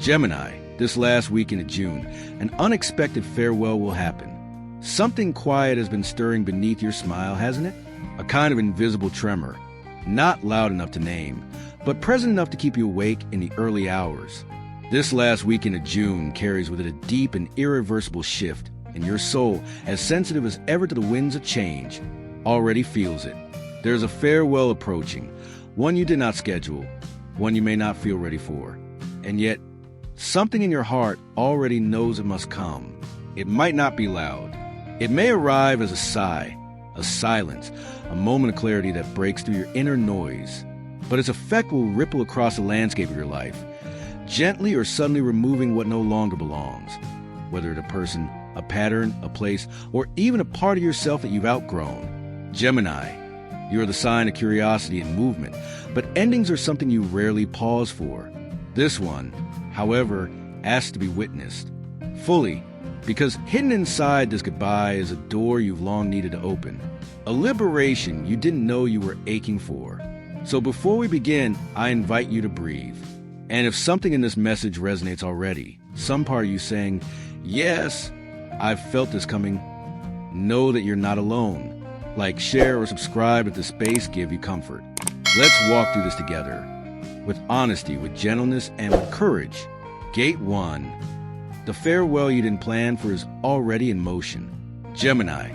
Gemini, this last weekend of June, an unexpected farewell will happen. Something quiet has been stirring beneath your smile, hasn't it? A kind of invisible tremor, not loud enough to name, but present enough to keep you awake in the early hours. This last weekend of June carries with it a deep and irreversible shift, and your soul, as sensitive as ever to the winds of change, already feels it. There's a farewell approaching, one you did not schedule, one you may not feel ready for. And yet, something in your heart already knows it must come. It might not be loud. It may arrive as a sigh, a silence, a moment of clarity that breaks through your inner noise. But its effect will ripple across the landscape of your life, gently or suddenly removing what no longer belongs. Whether it's a person, a pattern, a place, or even a part of yourself that you've outgrown. Gemini, you are the sign of curiosity and movement, but endings are something you rarely pause for. This one, however, asks to be witnessed fully, because hidden inside this goodbye is a door you've long needed to open, a liberation you didn't know you were aching for. So before we begin, I invite you to breathe. And if something in this message resonates already, some part of you saying, "Yes, I've felt this coming," know that you're not alone. Like, share, or subscribe if the space gives you comfort. Let's walk through this together, with honesty, with gentleness, and with courage. Gate 1. The farewell you didn't plan for is already in motion. Gemini,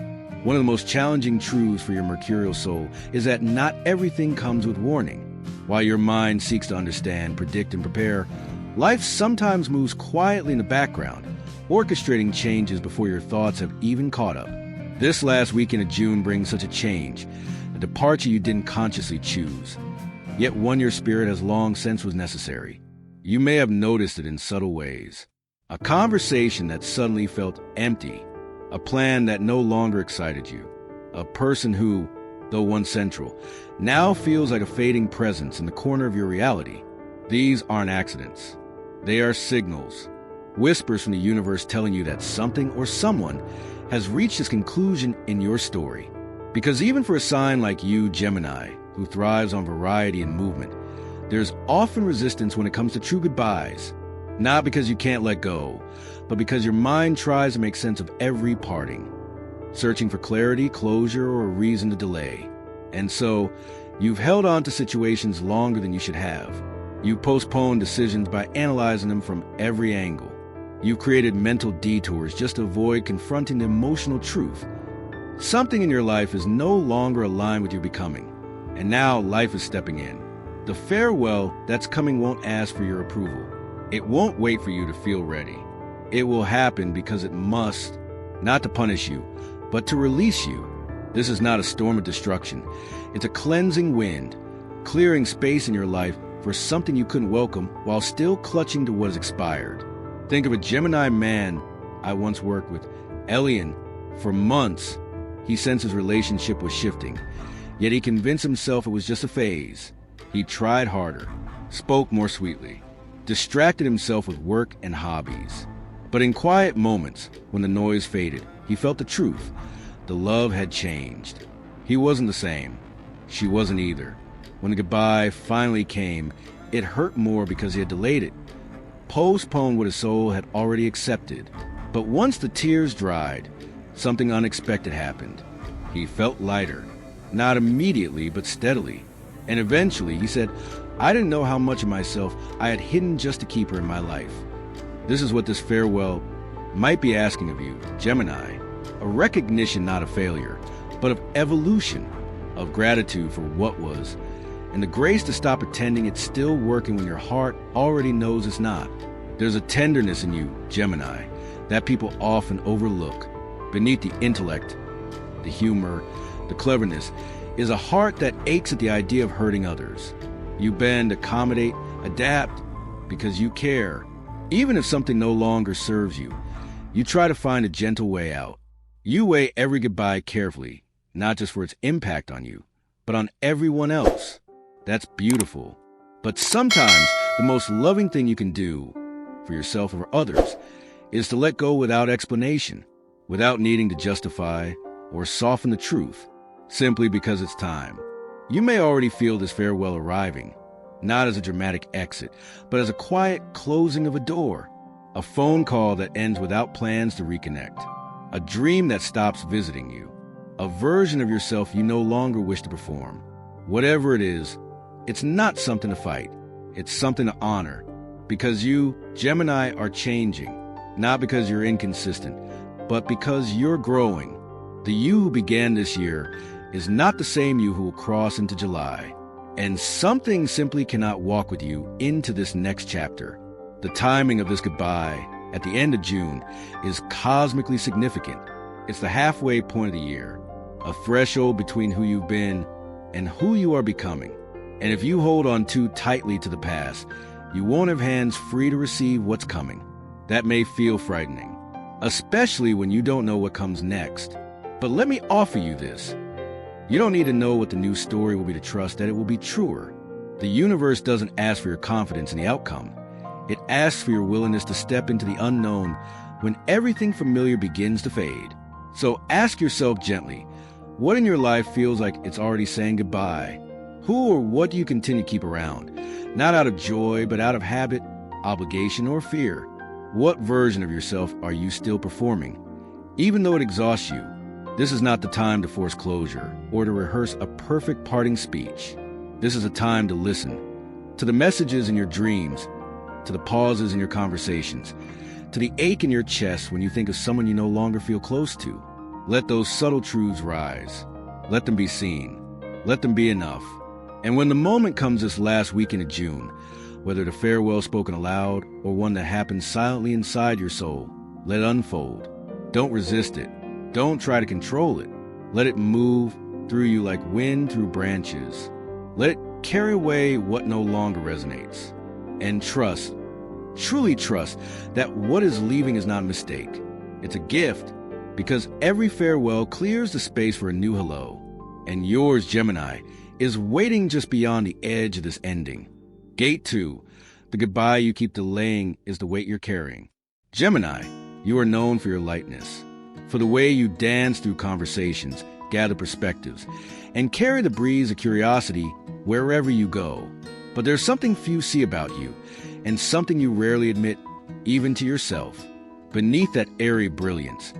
one of the most challenging truths for your mercurial soul is that not everything comes with warning. While your mind seeks to understand, predict, and prepare, life sometimes moves quietly in the background, orchestrating changes before your thoughts have even caught up. This last weekend of June brings such a change, a departure you didn't consciously choose, yet one your spirit has long sensed was necessary. You may have noticed it in subtle ways. A conversation that suddenly felt empty, a plan that no longer excited you, a person who, though once central, now feels like a fading presence in the corner of your reality. These aren't accidents. They are signals, whispers from the universe telling you that something or someone has reached its conclusion in your story. Because even for a sign like you, Gemini, who thrives on variety and movement, there's often resistance when it comes to true goodbyes. Not because you can't let go, but because your mind tries to make sense of every parting, searching for clarity, closure, or a reason to delay. And so, you've held on to situations longer than you should have. You've postponed decisions by analyzing them from every angle. You've created mental detours just to avoid confronting the emotional truth. Something in your life is no longer aligned with your becoming, and now life is stepping in. The farewell that's coming won't ask for your approval. It won't wait for you to feel ready. It will happen because it must, not to punish you, but to release you. This is not a storm of destruction. It's a cleansing wind, clearing space in your life for something you couldn't welcome while still clutching to what has expired. Think of a Gemini man I once worked with, Elian. For months, he sensed his relationship was shifting, yet he convinced himself it was just a phase. He tried harder, spoke more sweetly, distracted himself with work and hobbies. But in quiet moments, when the noise faded, he felt the truth. The love had changed. He wasn't the same. She wasn't either. When the goodbye finally came, it hurt more because he had delayed it, postponed what his soul had already accepted. But once the tears dried, something unexpected happened. He felt lighter, not immediately, but steadily. And eventually, he said, "I didn't know how much of myself I had hidden just to keep her in my life." This is what this farewell might be asking of you, Gemini. A recognition, not a failure, but of evolution, of gratitude for what was, and the grace to stop pretending it's still working when your heart already knows it's not. There's a tenderness in you, Gemini, that people often overlook. Beneath the intellect, the humor, the cleverness, is a heart that aches at the idea of hurting others. You bend, accommodate, adapt, because you care. Even if something no longer serves you, you try to find a gentle way out. You weigh every goodbye carefully, not just for its impact on you, but on everyone else. That's beautiful. But sometimes the most loving thing you can do for yourself or others is to let go without explanation, without needing to justify or soften the truth, simply because it's time. You may already feel this farewell arriving. not as a dramatic exit, but as a quiet closing of a door, a phone call that ends without plans to reconnect, a dream that stops visiting you, a version of yourself you no longer wish to perform. Whatever it is, it's not something to fight. It's something to honor, because you, Gemini, are changing, not because you're inconsistent, but because you're growing. The you who began this year is not the same you who will cross into July. And something simply cannot walk with you into this next chapter. The timing of this goodbye at the end of June is cosmically significant. It's the halfway point of the year, a threshold between who you've been and who you are becoming. And if you hold on too tightly to the past, you won't have hands free to receive what's coming. That may feel frightening, especially when you don't know what comes next. But let me offer you this. You don't need to know what the new story will be to trust that it will be truer. The universe doesn't ask for your confidence in the outcome. It asks for your willingness to step into the unknown when everything familiar begins to fade. So ask yourself gently, what in your life feels like it's already saying goodbye? Who or what do you continue to keep around? Not out of joy, but out of habit, obligation, or fear. What version of yourself are you still performing? Even though it exhausts you, this is not the time to force closure or to rehearse a perfect parting speech. This is a time to listen to the messages in your dreams, to the pauses in your conversations, to the ache in your chest when you think of someone you no longer feel close to. Let those subtle truths rise. Let them be seen. Let them be enough. And when the moment comes this last weekend of June, whether the farewell spoken aloud or one that happens silently inside your soul, let it unfold. Don't resist it. Don't try to control it. Let it move through you like wind through branches. Let it carry away what no longer resonates. And trust, truly trust, that what is leaving is not a mistake. It's a gift, because every farewell clears the space for a new hello. And yours, Gemini, is waiting just beyond the edge of this ending. Gate 2, the goodbye you keep delaying is the weight you're carrying. Gemini, you are known for your lightness, for the way you dance through conversations, gather perspectives, and carry the breeze of curiosity wherever you go. But there's something few see about you, and something you rarely admit, even to yourself. Beneath that airy brilliance,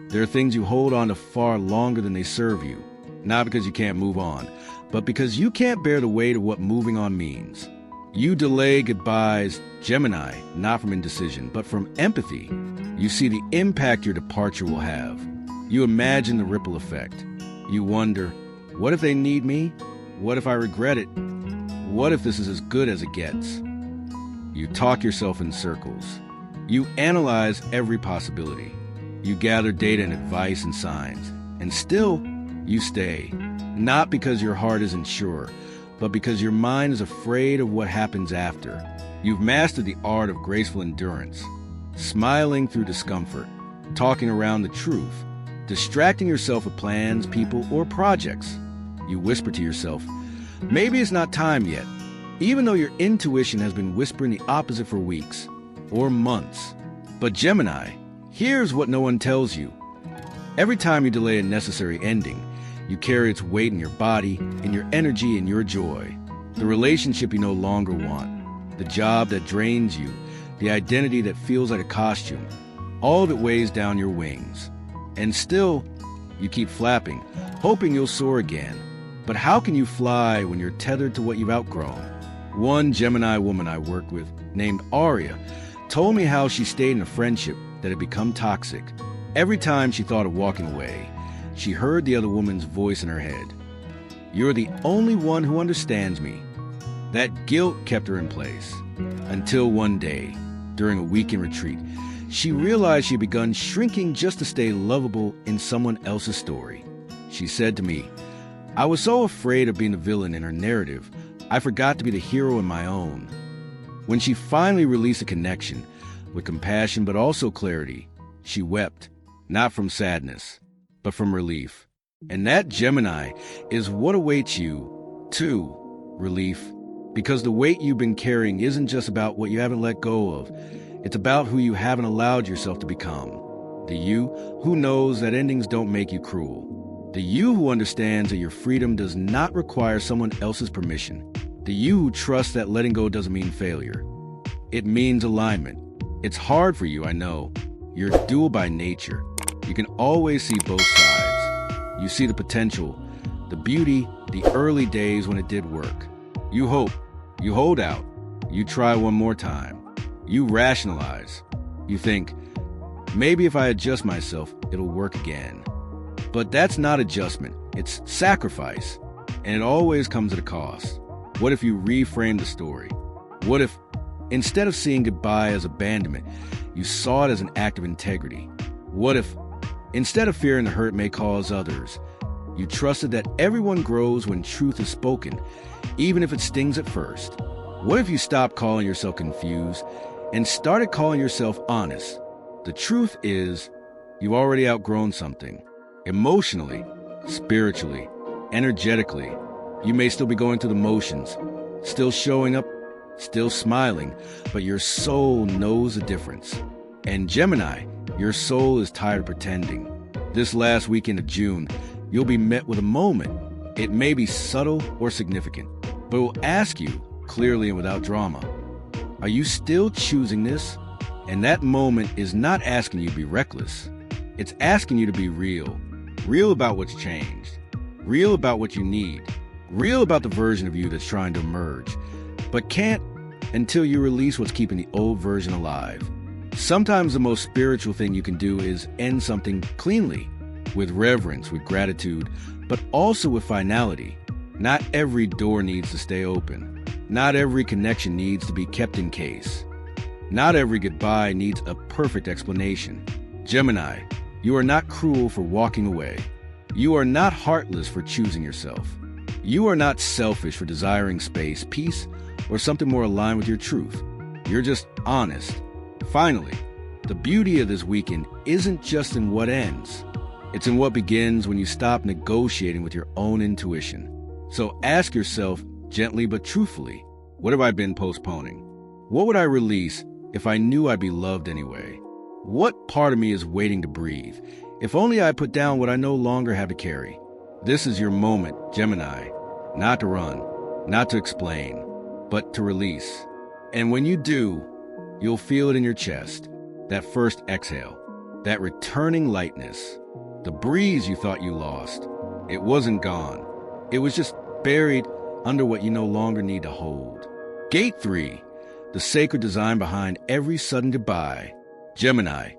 there are things you hold on to far longer than they serve you, not because you can't move on, but because you can't bear the weight of what moving on means. You delay goodbyes, Gemini, not from indecision, but from empathy. You see the impact your departure will have. You imagine the ripple effect. You wonder, what if they need me? What if I regret it? What if this is as good as it gets? You talk yourself in circles. You analyze every possibility. You gather data and advice and signs. And still, you stay. Not because your heart isn't sure, but because your mind is afraid of what happens after. You've mastered the art of graceful endurance, smiling through discomfort, talking around the truth, distracting yourself with plans, people, or projects. You whisper to yourself, maybe it's not time yet, even though your intuition has been whispering the opposite for weeks or months. But Gemini, here's what no one tells you. Every time you delay a necessary ending, you carry its weight in your body, in your energy, in your joy. The relationship you no longer want, the job that drains you, the identity that feels like a costume, all of it weighs down your wings. And still, you keep flapping, hoping you'll soar again. But how can you fly when you're tethered to what you've outgrown? One Gemini woman I worked with, named Aria, told me how she stayed in a friendship that had become toxic. Every time she thought of walking away, she heard the other woman's voice in her head. You're the only one who understands me. That guilt kept her in place. Until one day, during a weekend retreat, she realized she had begun shrinking just to stay lovable in someone else's story. She said to me, I was so afraid of being the villain in her narrative, I forgot to be the hero in my own. When she finally released a connection, with compassion but also clarity, she wept, not from sadness, but from relief. And that, Gemini, is what awaits you, too, relief. Because the weight you've been carrying isn't just about what you haven't let go of. It's about who you haven't allowed yourself to become. The you who knows that endings don't make you cruel. The you who understands that your freedom does not require someone else's permission. The you who trusts that letting go doesn't mean failure. It means alignment. It's hard for you, I know. You're dual by nature. You can always see both sides. You see the potential, the beauty, the early days when it did work. You hope. You hold out. You try one more time. You rationalize. You think, maybe if I adjust myself, it'll work again. But that's not adjustment. It's sacrifice. And it always comes at a cost. What if you reframe the story? What if, instead of seeing goodbye as abandonment, you saw it as an act of integrity? What if, instead of fearing the hurt may cause others, you trusted that everyone grows when truth is spoken, even if it stings at first? What if you stopped calling yourself confused and started calling yourself honest? The truth is, you've already outgrown something. Emotionally, spiritually, energetically, you may still be going through the motions, still showing up, still smiling, but your soul knows the difference. And Gemini, your soul is tired of pretending. This last weekend of June, you'll be met with a moment. It may be subtle or significant, but it will ask you, clearly and without drama, are you still choosing this? And that moment is not asking you to be reckless. It's asking you to be real. Real about what's changed. Real about what you need. Real about the version of you that's trying to emerge, but can't until you release what's keeping the old version alive. Sometimes the most spiritual thing you can do is end something cleanly, with reverence, with gratitude, but also with finality. Not every door needs to stay open. Not every connection needs to be kept in case. Not every goodbye needs a perfect explanation. Gemini, you are not cruel for walking away. You are not heartless for choosing yourself. You are not selfish for desiring space, peace, or something more aligned with your truth. You're just honest. Finally, the beauty of this weekend isn't just in what ends. It's in what begins when you stop negotiating with your own intuition. So ask yourself, gently but truthfully, what have I been postponing? What would I release if I knew I'd be loved anyway? What part of me is waiting to breathe? If only I put down what I no longer have to carry. This is your moment, Gemini. Not to run, not to explain, but to release. And when you do, you'll feel it in your chest. That first exhale, that returning lightness, the breeze you thought you lost. It wasn't gone. It was just buried under what you no longer need to hold. Gate 3, the sacred design behind every sudden goodbye. Gemini,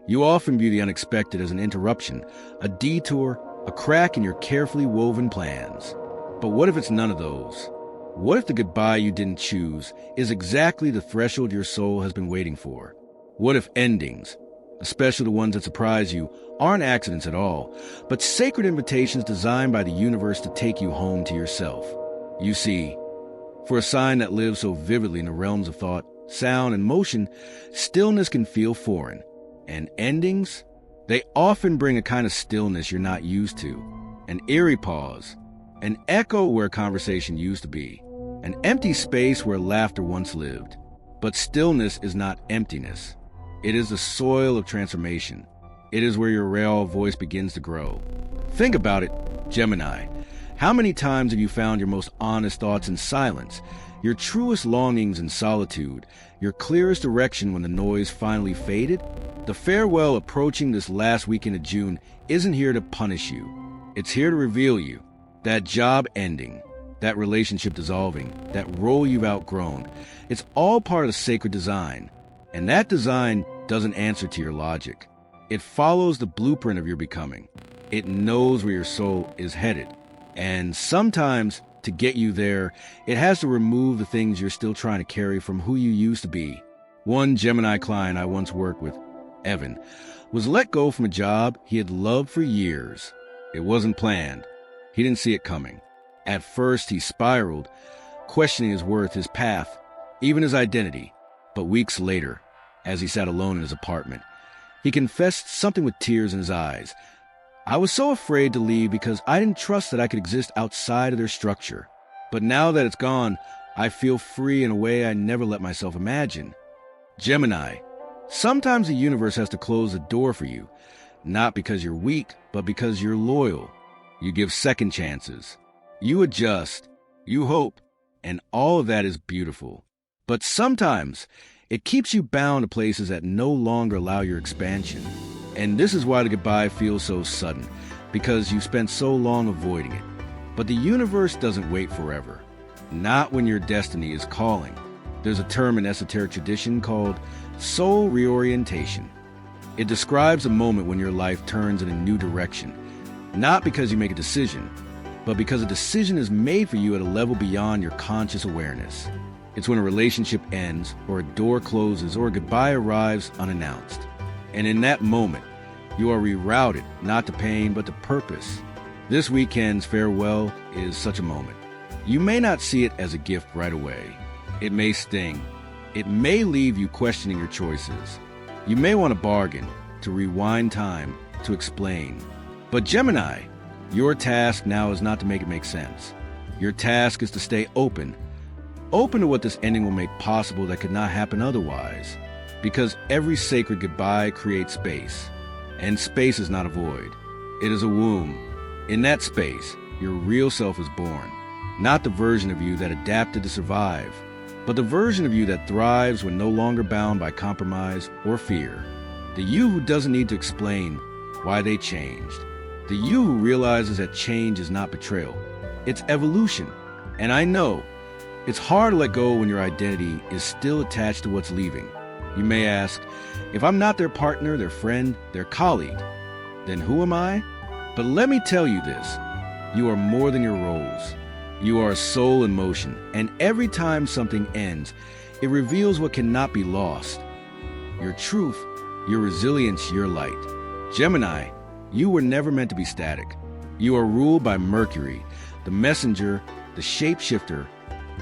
you often view the unexpected as an interruption, a detour, a crack in your carefully woven plans. But what if it's none of those? What if the goodbye you didn't choose is exactly the threshold your soul has been waiting for? What if endings, especially the ones that surprise you, aren't accidents at all, but sacred invitations designed by the universe to take you home to yourself? You see, for a sign that lives so vividly in the realms of thought, sound, and motion, stillness can feel foreign. And endings? They often bring a kind of stillness you're not used to. An eerie pause. An echo where conversation used to be. An empty space where laughter once lived. But stillness is not emptiness. It is the soil of transformation. It is where your raw voice begins to grow. Think about it, Gemini. How many times have you found your most honest thoughts in silence, your truest longings in solitude, your clearest direction when the noise finally faded? The farewell approaching this last weekend of June isn't here to punish you. It's here to reveal you. That job ending, that relationship dissolving, that role you've outgrown, it's all part of the sacred design. And that design doesn't answer to your logic. It follows the blueprint of your becoming. It knows where your soul is headed. And sometimes, to get you there, it has to remove the things you're still trying to carry from who you used to be. One Gemini client I once worked with, Evan, was let go from a job he had loved for years. It wasn't planned. He didn't see it coming. At first, he spiraled, questioning his worth, his path, even his identity. But weeks later, as he sat alone in his apartment, he confessed something with tears in his eyes. I was so afraid to leave because I didn't trust that I could exist outside of their structure. But now that it's gone, I feel free in a way I never let myself imagine. Gemini, sometimes the universe has to close the door for you, not because you're weak, but because you're loyal. You give second chances. You adjust. You hope. And all of that is beautiful. But sometimes it keeps you bound to places that no longer allow your expansion. And this is why the goodbye feels so sudden, because you spent so long avoiding it. But the universe doesn't wait forever. Not when your destiny is calling. There's a term in esoteric tradition called soul reorientation. It describes a moment when your life turns in a new direction, not because you make a decision, but because a decision is made for you at a level beyond your conscious awareness. It's when a relationship ends, or a door closes, or a goodbye arrives unannounced. And in that moment, you are rerouted, not to pain, but to purpose. This weekend's farewell is such a moment. You may not see it as a gift right away. It may sting. It may leave you questioning your choices. You may want to bargain, to rewind time, to explain. But Gemini, your task now is not to make it make sense. Your task is to stay open to what this ending will make possible that could not happen otherwise. Because every sacred goodbye creates space. And space is not a void. It is a womb. In that space, your real self is born. Not the version of you that adapted to survive, but the version of you that thrives when no longer bound by compromise or fear. The you who doesn't need to explain why they changed. The you who realizes that change is not betrayal. It's evolution. And I know it's hard to let go when your identity is still attached to what's leaving. You may ask, if I'm not their partner, their friend, their colleague, then who am I? But let me tell you this, you are more than your roles. You are a soul in motion, and every time something ends, it reveals what cannot be lost. Your truth, your resilience, your light. Gemini, you were never meant to be static. You are ruled by Mercury, the messenger, the shapeshifter,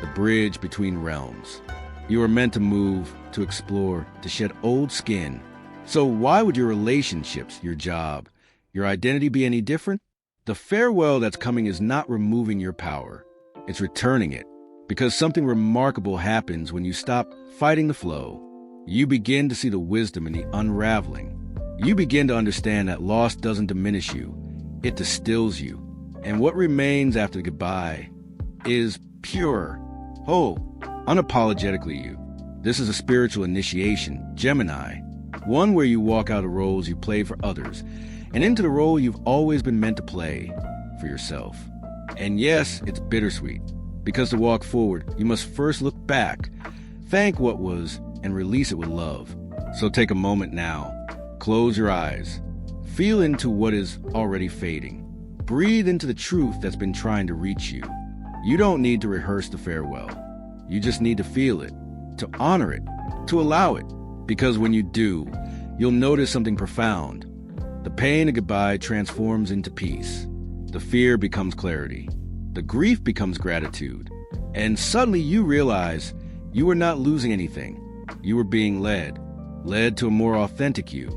the bridge between realms. You are meant to move, to explore, to shed old skin. So why would your relationships, your job, your identity be any different? The farewell that's coming is not removing your power. It's returning it. Because something remarkable happens when you stop fighting the flow. You begin to see the wisdom in the unraveling. You begin to understand that loss doesn't diminish you. It distills you. And what remains after the goodbye is pure, whole, unapologetically you. This is a spiritual initiation, Gemini. One where you walk out of roles you play for others and into the role you've always been meant to play for yourself. And yes, it's bittersweet, because to walk forward, you must first look back, thank what was, and release it with love. So take a moment now, close your eyes, feel into what is already fading. Breathe into the truth that's been trying to reach you. You don't need to rehearse the farewell. You just need to feel it, to honor it, to allow it. Because when you do, you'll notice something profound. The pain of goodbye transforms into peace. The fear becomes clarity. The grief becomes gratitude. And suddenly you realize you were not losing anything. You were being led to a more authentic you,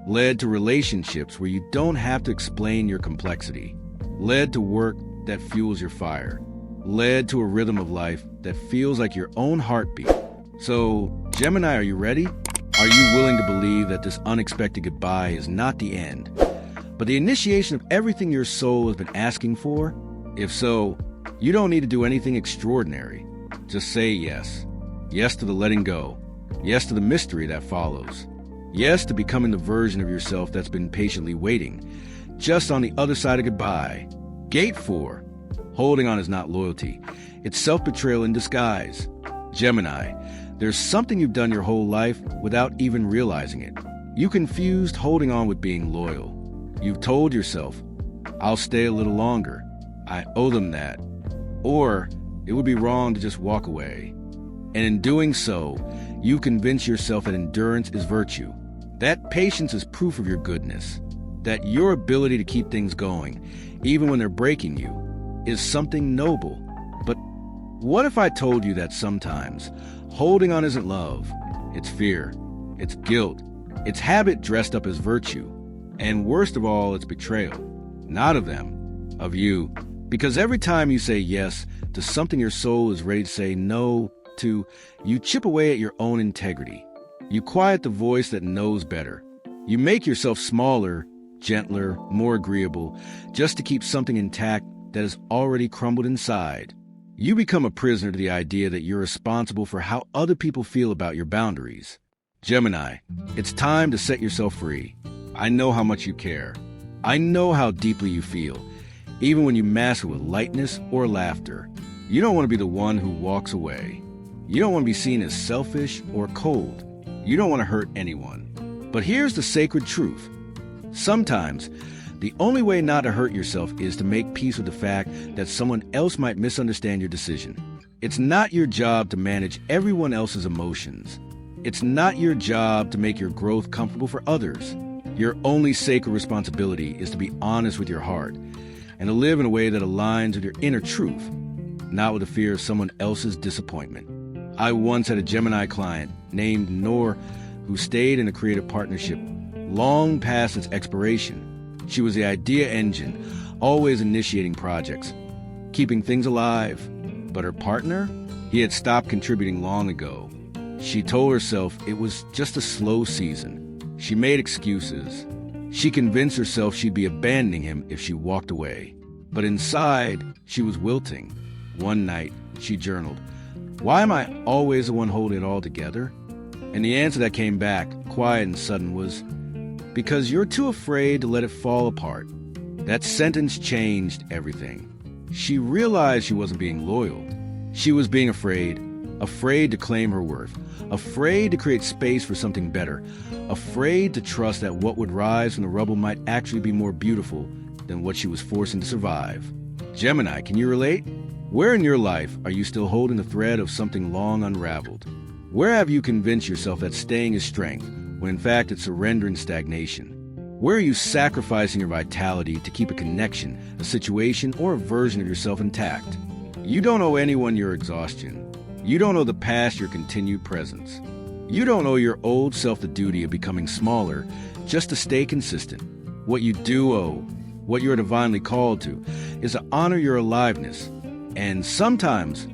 led to relationships where you don't have to explain your complexity, led to work that fuels your fire, led to a rhythm of life that feels like your own heartbeat. So, Gemini, are you ready? Are you willing to believe that this unexpected goodbye is not the end, but the initiation of everything your soul has been asking for? If so, you don't need to do anything extraordinary. Just say yes. Yes to the letting go. Yes to the mystery that follows. Yes to becoming the version of yourself that's been patiently waiting, just on the other side of goodbye. Gate 4. Holding on is not loyalty. It's self-betrayal in disguise. Gemini, there's something you've done your whole life without even realizing it. You confused holding on with being loyal. You've told yourself, I'll stay a little longer. I owe them that. Or it would be wrong to just walk away. And in doing so, you convince yourself that endurance is virtue. That patience is proof of your goodness. That your ability to keep things going, even when they're breaking you, is something noble. But what if I told you that sometimes holding on isn't love? It's fear. It's guilt. It's habit dressed up as virtue. And worst of all, it's betrayal. Not of them, of you. Because every time you say yes to something your soul is ready to say no to, you chip away at your own integrity. You quiet the voice that knows better. You make yourself smaller, gentler, more agreeable, just to keep something intact that has already crumbled inside. You become a prisoner to the idea that you're responsible for how other people feel about your boundaries. Gemini, it's time to set yourself free. I know how much you care. I know how deeply you feel, even when you mask it with lightness or laughter. You don't want to be the one who walks away. You don't want to be seen as selfish or cold. You don't want to hurt anyone. But here's the sacred truth. Sometimes, the only way not to hurt yourself is to make peace with the fact that someone else might misunderstand your decision. It's not your job to manage everyone else's emotions. It's not your job to make your growth comfortable for others. Your only sacred responsibility is to be honest with your heart and to live in a way that aligns with your inner truth, not with the fear of someone else's disappointment. I once had a Gemini client named Noor who stayed in a creative partnership long past its expiration. She was the idea engine, always initiating projects, keeping things alive. But her partner? He had stopped contributing long ago. She told herself it was just a slow season. She made excuses. She convinced herself she'd be abandoning him if she walked away. But inside, she was wilting. One night, she journaled, "Why am I always the one holding it all together?" And the answer that came back, quiet and sudden, was, "Because you're too afraid to let it fall apart." That sentence changed everything. She realized she wasn't being loyal. She was being afraid to claim her worth, afraid to create space for something better, afraid to trust that what would rise from the rubble might actually be more beautiful than what she was forcing to survive. Gemini, can you relate? Where in your life are you still holding the thread of something long unraveled? Where have you convinced yourself that staying is strength, when in fact it's surrender and stagnation? Where are you sacrificing your vitality to keep a connection, a situation, or a version of yourself intact? You don't owe anyone your exhaustion. You don't owe the past your continued presence. You don't owe your old self the duty of becoming smaller just to stay consistent. What you do owe, what you're divinely called to, is to honor your aliveness. And sometimes,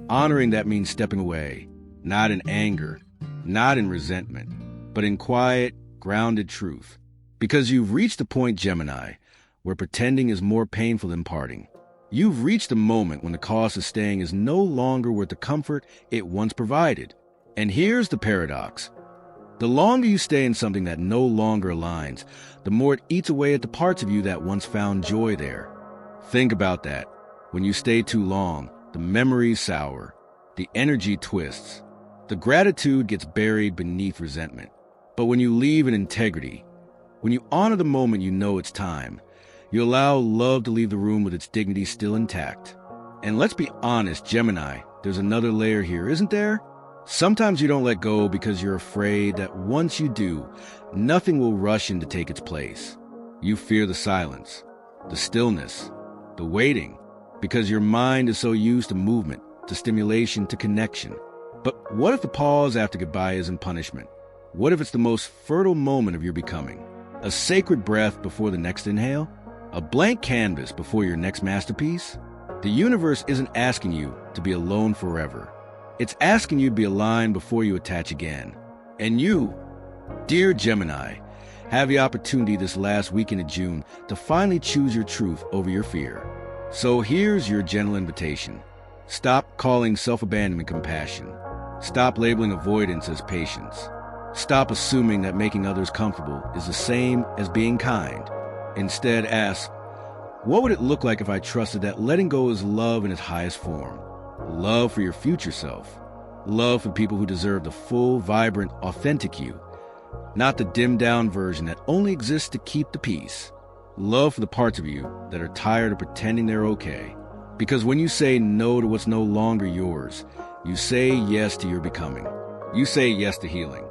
honoring that means stepping away, not in anger, not in resentment, but in quiet, grounded truth. Because you've reached the point, Gemini, where pretending is more painful than parting. You've reached the moment when the cost of staying is no longer worth the comfort it once provided. And here's the paradox. The longer you stay in something that no longer aligns, the more it eats away at the parts of you that once found joy there. Think about that. When you stay too long, the memories sour, the energy twists, the gratitude gets buried beneath resentment. But when you leave in integrity, when you honor the moment you know it's time, you allow love to leave the room with its dignity still intact. And let's be honest, Gemini, there's another layer here, isn't there? Sometimes you don't let go because you're afraid that once you do, nothing will rush in to take its place. You fear the silence, the stillness, the waiting, because your mind is so used to movement, to stimulation, to connection. But what if the pause after goodbye isn't punishment? What if it's the most fertile moment of your becoming? A sacred breath before the next inhale? A blank canvas before your next masterpiece? The universe isn't asking you to be alone forever. It's asking you to be aligned before you attach again. And you, dear Gemini, have the opportunity this last weekend of June to finally choose your truth over your fear. So here's your gentle invitation. Stop calling self-abandonment compassion. Stop labeling avoidance as patience. Stop assuming that making others comfortable is the same as being kind. Instead, ask, what would it look like if I trusted that letting go is love in its highest form? Love for your future self. Love for people who deserve the full, vibrant, authentic you, not the dimmed-down version that only exists to keep the peace. Love for the parts of you that are tired of pretending they're okay. Because when you say no to what's no longer yours, you say yes to your becoming. You say yes to healing.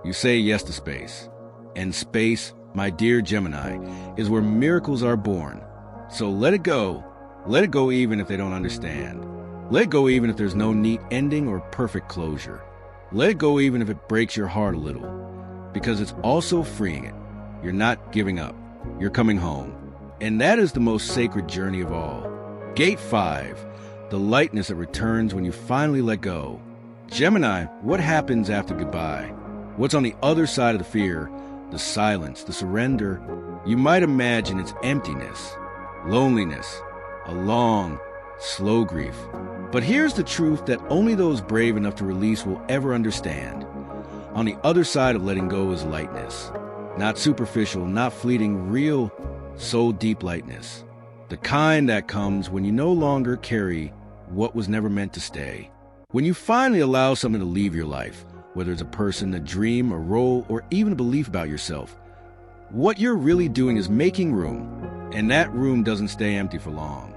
You say yes to space. And space, my dear Gemini, is where miracles are born. So let it go. Let it go even if they don't understand. Let it go even if there's no neat ending or perfect closure. Let it go even if it breaks your heart a little. Because it's also freeing it. You're not giving up. You're coming home. And that is the most sacred journey of all. Gate 5, the lightness that returns when you finally let go. Gemini, what happens after goodbye? What's on the other side of the fear, the silence, the surrender? You might imagine it's emptiness, loneliness, a long, slow grief. But here's the truth that only those brave enough to release will ever understand. On the other side of letting go is lightness. Not superficial, not fleeting, real, soul-deep lightness. The kind that comes when you no longer carry what was never meant to stay. When you finally allow something to leave your life, whether it's a person, a dream, a role, or even a belief about yourself, what you're really doing is making room, and that room doesn't stay empty for long.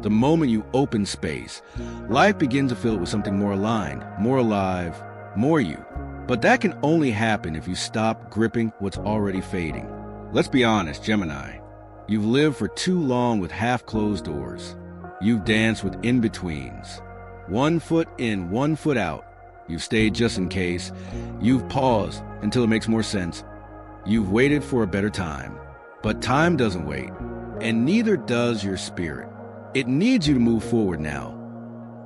The moment you open space, life begins to fill it with something more aligned, more alive, more you. But that can only happen if you stop gripping what's already fading. Let's be honest, Gemini. You've lived for too long with half-closed doors. You've danced with in-betweens. 1 foot in, 1 foot out. You've stayed just in case. You've paused until it makes more sense. You've waited for a better time. But time doesn't wait, and neither does your spirit. It needs you to move forward now.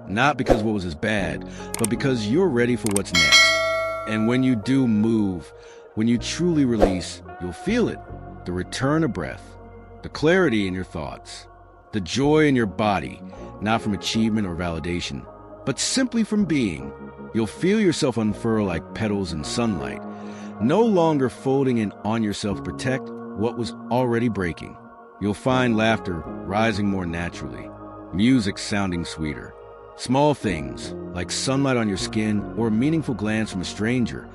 Not because what was as bad, but because you're ready for what's next. And when you do move, when you truly release, you'll feel it. The return of breath, the clarity in your thoughts, the joy in your body, not from achievement or validation, but simply from being. You'll feel yourself unfurl like petals in sunlight, no longer folding in on yourself to protect what was already breaking. You'll find laughter rising more naturally, music sounding sweeter. Small things, like sunlight on your skin or a meaningful glance from a stranger,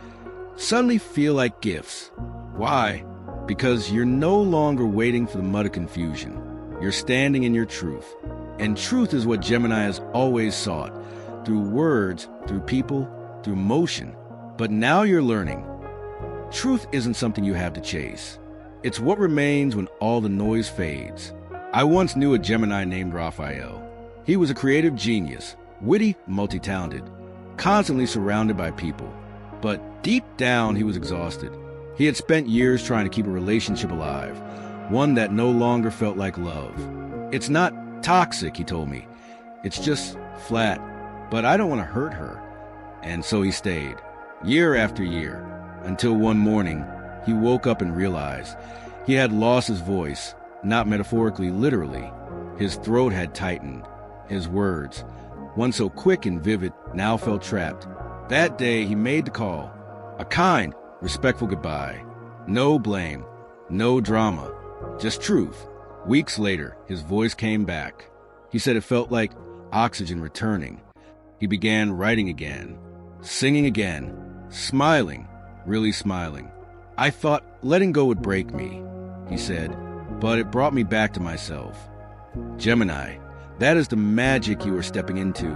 suddenly feel like gifts. Why? Because you're no longer waiting for the mud of confusion. You're standing in your truth. And truth is what Gemini has always sought, through words, through people, through motion. But now you're learning. Truth isn't something you have to chase. It's what remains when all the noise fades. I once knew a Gemini named Raphael. He was a creative genius, witty, multi-talented, constantly surrounded by people. But deep down, he was exhausted. He had spent years trying to keep a relationship alive, one that no longer felt like love. It's not toxic, he told me. It's just flat. But I don't want to hurt her. And so he stayed, year after year, until one morning, he woke up and realized he had lost his voice, not metaphorically, literally. His throat had tightened. His words, once so quick and vivid, now felt trapped. That day, he made the call. A kind, respectful goodbye. No blame, no drama, just truth. Weeks later, his voice came back. He said it felt like oxygen returning. He began writing again, singing again, smiling, really smiling. I thought letting go would break me, he said, but it brought me back to myself. Gemini, that is the magic you are stepping into,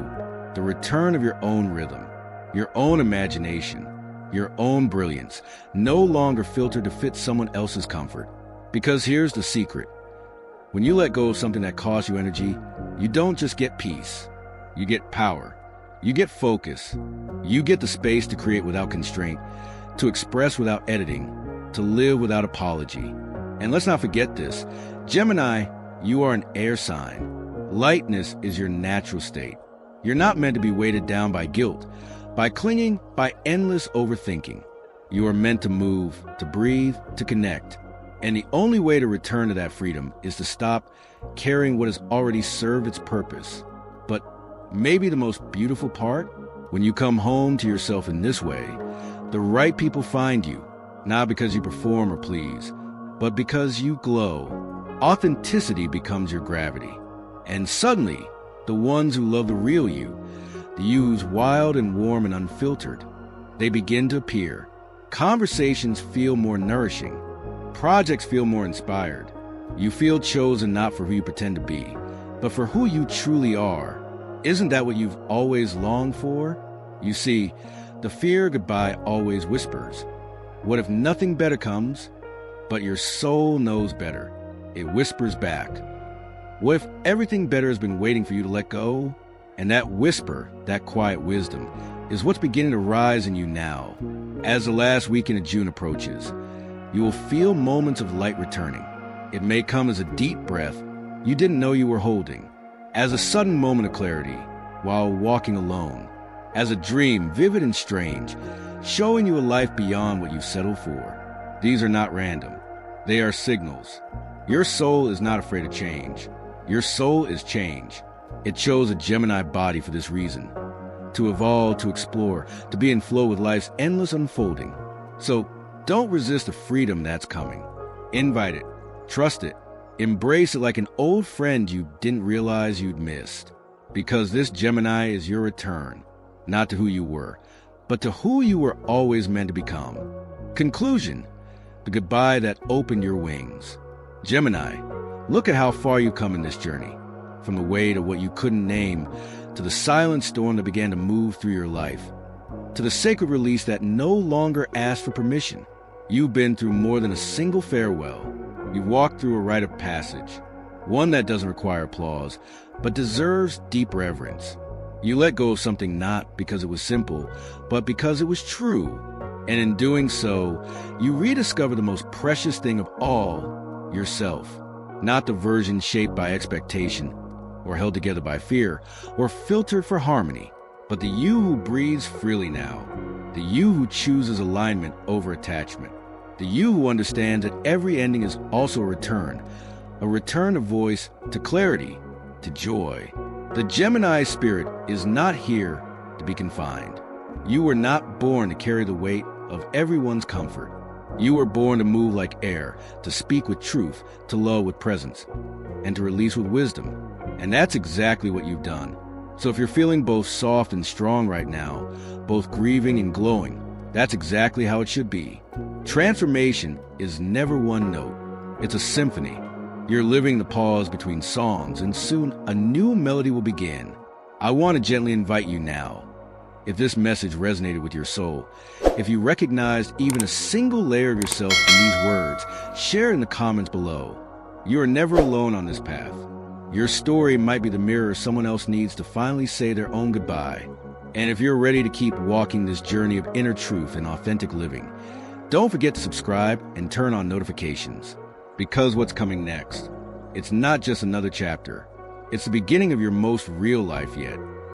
the return of your own rhythm, your own imagination, your own brilliance, no longer filtered to fit someone else's comfort. Because here's the secret. When you let go of something that costs you energy, you don't just get peace. You get power. You get focus. You get the space to create without constraint, to express without editing, to live without apology. And let's not forget this. Gemini, you are an air sign. Lightness is your natural state. You're not meant to be weighted down by guilt, by clinging, by endless overthinking. You are meant to move, to breathe, to connect. And the only way to return to that freedom is to stop carrying what has already served its purpose. But maybe the most beautiful part, when you come home to yourself in this way, the right people find you, not because you perform or please, but because you glow. Authenticity becomes your gravity. And suddenly, the ones who love the real you, the you who's wild and warm and unfiltered, they begin to appear. Conversations feel more nourishing. Projects feel more inspired. You feel chosen not for who you pretend to be, but for who you truly are. Isn't that what you've always longed for? You see, the fear of goodbye always whispers. What if nothing better comes? But your soul knows better. It whispers back. What if everything better has been waiting for you to let go? And that whisper, that quiet wisdom, is what's beginning to rise in you now. As the last weekend of June approaches, you will feel moments of light returning. It may come as a deep breath you didn't know you were holding, as a sudden moment of clarity while walking alone, as a dream vivid and strange, showing you a life beyond what you've settled for. These are not random. They are signals. Your soul is not afraid of change. Your soul is change. It chose a Gemini body for this reason: to evolve, to explore, to be in flow with life's endless unfolding. So don't resist the freedom that's coming. Invite it, trust it, embrace it like an old friend you didn't realize you'd missed. Because this Gemini is your return, not to who you were, but to who you were always meant to become. Conclusion: the goodbye that opened your wings. Gemini, look at how far you've come in this journey. From the way to what you couldn't name, to the silent storm that began to move through your life, to the sacred release that no longer asked for permission. You've been through more than a single farewell. You've walked through a rite of passage, one that doesn't require applause, but deserves deep reverence. You let go of something not because it was simple, but because it was true. And in doing so, you rediscover the most precious thing of all, yourself. Not the version shaped by expectation, or held together by fear, or filtered for harmony, but the you who breathes freely now, the you who chooses alignment over attachment, the you who understands that every ending is also a return of voice to clarity, to joy. The Gemini spirit is not here to be confined. You were not born to carry the weight of everyone's comfort. You were born to move like air, to speak with truth, to love with presence, and to release with wisdom. And that's exactly what you've done. So if you're feeling both soft and strong right now, both grieving and glowing, that's exactly how it should be. Transformation is never one note. It's a symphony. You're living the pause between songs, and soon a new melody will begin. I want to gently invite you now. If this message resonated with your soul, if you recognized even a single layer of yourself in these words, share it in the comments below. You are never alone on this path. Your story might be the mirror someone else needs to finally say their own goodbye. And if you're ready to keep walking this journey of inner truth and authentic living, don't forget to subscribe and turn on notifications. Because what's coming next, it's not just another chapter. It's the beginning of your most real life yet.